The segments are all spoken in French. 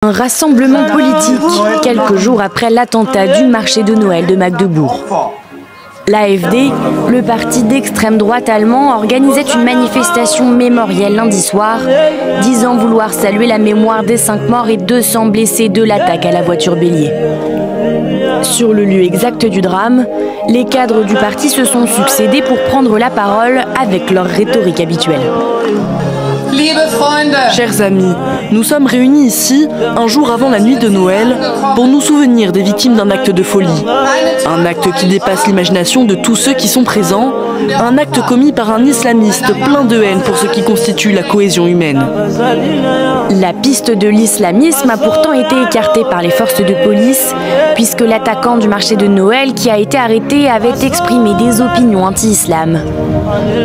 Un rassemblement politique, quelques jours après l'attentat du marché de Noël de Magdebourg. L'AfD, le parti d'extrême droite allemand, organisait une manifestation mémorielle lundi soir, disant vouloir saluer la mémoire des 5 morts et 200 blessés de l'attaque à la voiture bélier. Sur le lieu exact du drame, les cadres du parti se sont succédés pour prendre la parole avec leur rhétorique habituelle. Chers amis, nous sommes réunis ici, un jour avant la nuit de Noël, pour nous souvenir des victimes d'un acte de folie. Un acte qui dépasse l'imagination de tous ceux qui sont présents, un acte commis par un islamiste plein de haine pour ce qui constitue la cohésion humaine. La piste de l'islamisme a pourtant été écartée par les forces de police, puisque l'attaquant du marché de Noël qui a été arrêté avait exprimé des opinions anti-islam.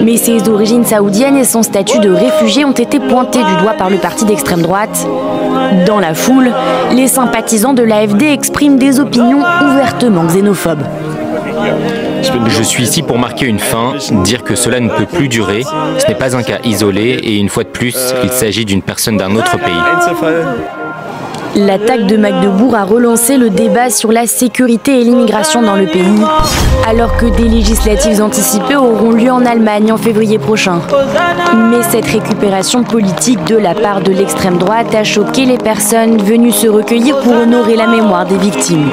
Mais ses origines saoudiennes et son statut de réfugié ont été pointés du doigt par le parti d'extrême droite. Dans la foule, les sympathisants de l'AfD expriment des opinions ouvertement xénophobes. Je suis ici pour marquer une fin, dire que cela ne peut plus durer. Ce n'est pas un cas isolé et une fois de plus, il s'agit d'une personne d'un autre pays. L'attaque de Magdebourg a relancé le débat sur la sécurité et l'immigration dans le pays, alors que des législatives anticipées auront lieu en Allemagne en février prochain. Mais cette récupération politique de la part de l'extrême droite a choqué les personnes venues se recueillir pour honorer la mémoire des victimes.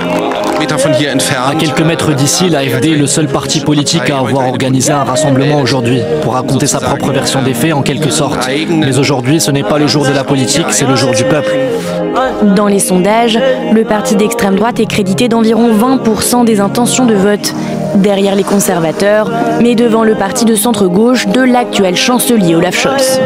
À quelques mètres d'ici, l'AfD est le seul parti politique à avoir organisé un rassemblement aujourd'hui, pour raconter sa propre version des faits en quelque sorte. Mais aujourd'hui, ce n'est pas le jour de la politique, c'est le jour du peuple. Dans les sondages, le parti d'extrême droite est crédité d'environ 20% des intentions de vote, derrière les conservateurs, mais devant le parti de centre-gauche de l'actuel chancelier Olaf Scholz.